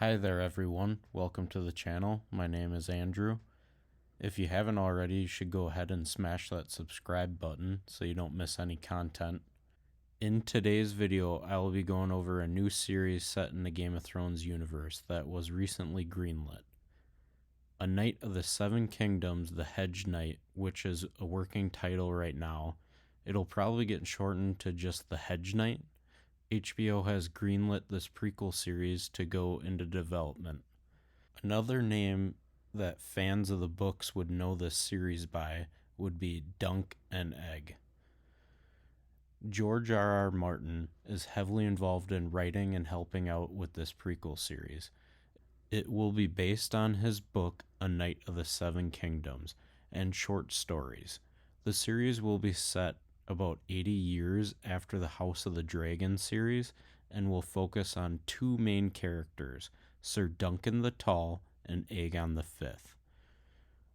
Hi there everyone, welcome to the channel. My name is Andrew. If you haven't already, you should go ahead and smash that subscribe button so you don't miss any content. In today's video, I will be going over a new series set in the Game of Thrones universe that was recently greenlit. A Knight of the Seven Kingdoms, the Hedge Knight, which is a working title right now. It'll probably get shortened to just the Hedge Knight. HBO has greenlit this prequel series to go into development. Another name that fans of the books would know this series by would be Dunk and Egg. George R.R. Martin is heavily involved in writing and helping out with this prequel series. It will be based on his book, A Knight of the Seven Kingdoms, and short stories. The series will be set about 80 years after the House of the Dragon series and will focus on two main characters, Sir Duncan the Tall and Aegon the Fifth,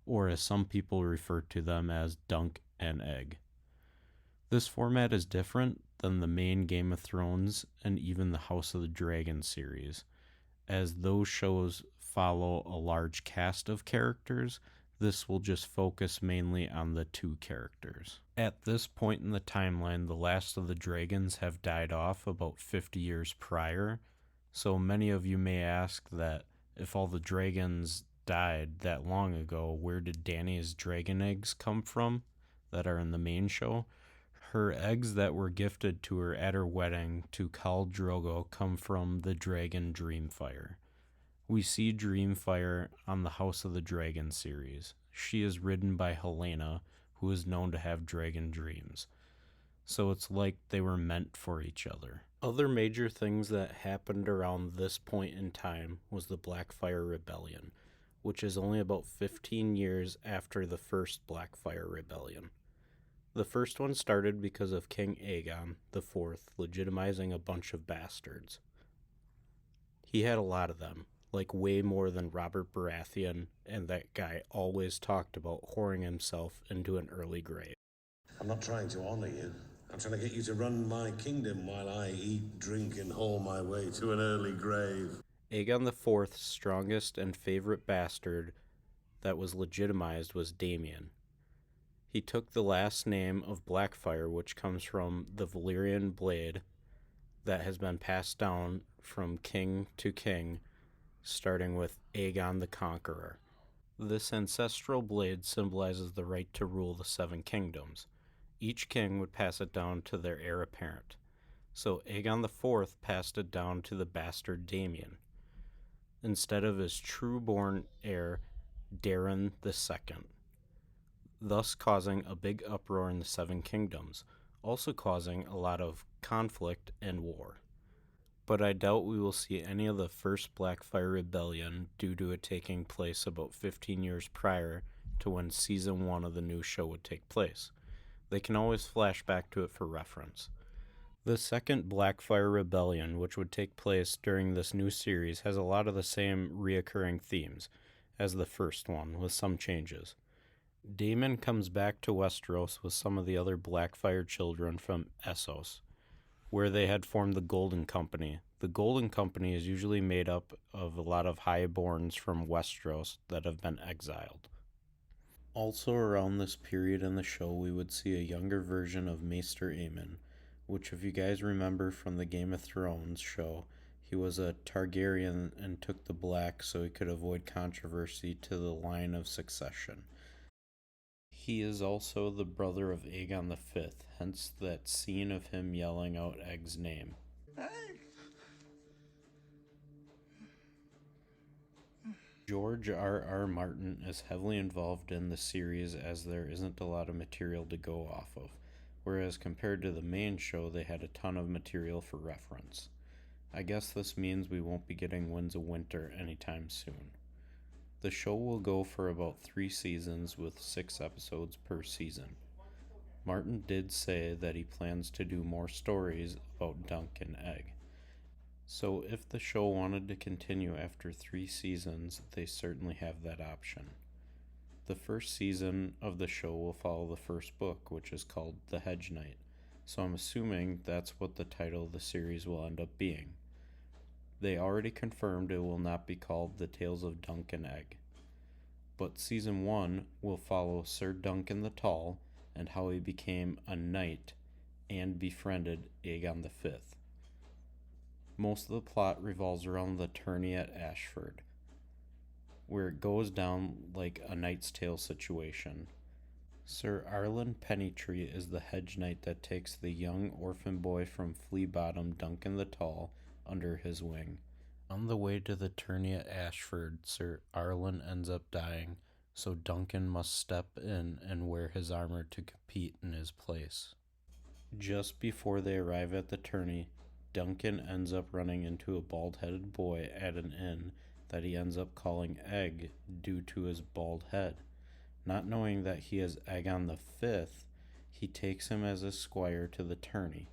or as some people refer to them as Dunk and Egg. This format is different than the main Game of Thrones and even the House of the Dragon series, as those shows follow a large cast of characters. This will just focus mainly on the two characters. At this point in the timeline, the last of the dragons have died off about 50 years prior, so many of you may ask that if all the dragons died that long ago, where did Dany's dragon eggs come from that are in the main show? Her eggs that were gifted to her at her wedding to Khal Drogo come from the dragon Dreamfire. We see Dreamfire on the House of the Dragon series. She is ridden by Helena, who is known to have dragon dreams. So it's like they were meant for each other. Other major things that happened around this point in time was the Blackfyre Rebellion, which is only about 15 years after the first Blackfyre Rebellion. The first one started because of King Aegon IV legitimizing a bunch of bastards. He had a lot of them, like way more than Robert Baratheon, and that guy always talked about whoring himself into an early grave. I'm not trying to honor you. I'm trying to get you to run my kingdom while I eat, drink, and haul my way to an early grave. Aegon IV's strongest and favorite bastard that was legitimized was Daemon. He took the last name of Blackfyre, which comes from the Valyrian blade that has been passed down from king to king, starting with Aegon the Conqueror. This ancestral blade symbolizes the right to rule the Seven Kingdoms. Each king would pass it down to their heir apparent. So Aegon IV passed it down to the bastard Daemon, instead of his true-born heir, Daeron II, thus causing a big uproar in the Seven Kingdoms, also causing a lot of conflict and war. But I doubt we will see any of the first Blackfyre Rebellion due to it taking place about 15 years prior to when Season 1 of the new show would take place. They can always flash back to it for reference. The second Blackfyre Rebellion, which would take place during this new series, has a lot of the same reoccurring themes as the first one, with some changes. Daemon comes back to Westeros with some of the other Blackfyre children from Essos, where they had formed the Golden Company. The Golden Company is usually made up of a lot of highborns from Westeros that have been exiled. Also around this period in the show, we would see a younger version of Maester Aemon, which if you guys remember from the Game of Thrones show, he was a Targaryen and took the black so he could avoid controversy to the line of succession. He is also the brother of Aegon V, hence that scene of him yelling out Egg's name. George R.R. Martin is heavily involved in the series as there isn't a lot of material to go off of, whereas compared to the main show they had a ton of material for reference. I guess this means we won't be getting Winds of Winter anytime soon. The show will go for about 3 seasons with 6 episodes per season. Martin did say that he plans to do more stories about Dunk and Egg. So if the show wanted to continue after 3 seasons, they certainly have that option. The first season of the show will follow the first book, which is called The Hedge Knight, so I'm assuming that's what the title of the series will end up being. They already confirmed it will not be called The Tales of Dunk and Egg. But season 1 will follow Sir Duncan the Tall and how he became a knight and befriended Aegon V. Most of the plot revolves around the tourney at Ashford, where it goes down like a Knight's Tale situation. Sir Arlen Pennytree is the hedge knight that takes the young orphan boy from Flea Bottom, Duncan the Tall, under his wing. On the way to the tourney at Ashford, Sir Arlen ends up dying, so Duncan must step in and wear his armor to compete in his place. Just before they arrive at the tourney, Duncan ends up running into a bald-headed boy at an inn that he ends up calling Egg due to his bald head. Not knowing that he is Aegon V, he takes him as a squire to the tourney.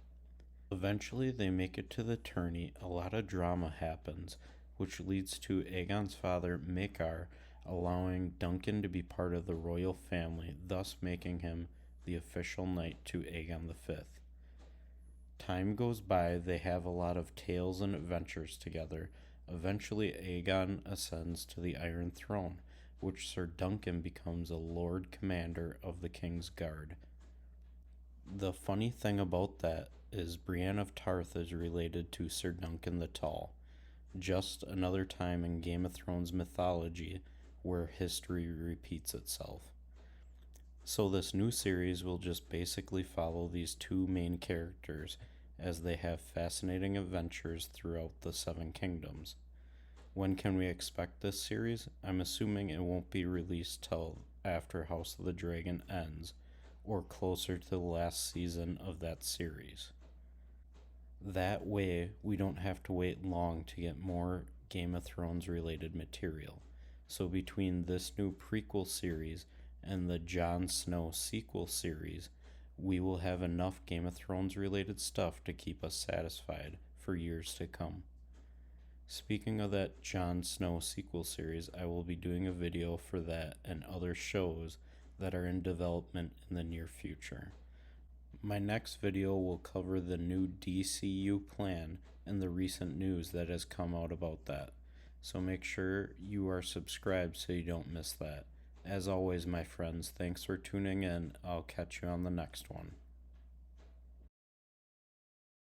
Eventually, they make it to the tourney. A lot of drama happens, which leads to Aegon's father, Maekar, allowing Duncan to be part of the royal family, thus making him the official knight to Aegon V. Time goes by, they have a lot of tales and adventures together. Eventually, Aegon ascends to the Iron Throne, which Sir Duncan becomes a Lord Commander of the King's Guard. The funny thing about that is Brienne of Tarth is related to Sir Duncan the Tall. Just another time in Game of Thrones mythology where history repeats itself. So this new series will just basically follow these two main characters as they have fascinating adventures throughout the Seven Kingdoms. When can we expect this series? I'm assuming it won't be released till after House of the Dragon ends, or closer to the last season of that series. That way, we don't have to wait long to get more Game of Thrones related material. So between this new prequel series and the Jon Snow sequel series, we will have enough Game of Thrones related stuff to keep us satisfied for years to come. Speaking of that Jon Snow sequel series, I will be doing a video for that and other shows that are in development in the near future. My next video will cover the new DCU plan and the recent news that has come out about that. So make sure you are subscribed so you don't miss that. As always, my friends, thanks for tuning in. I'll catch you on the next one.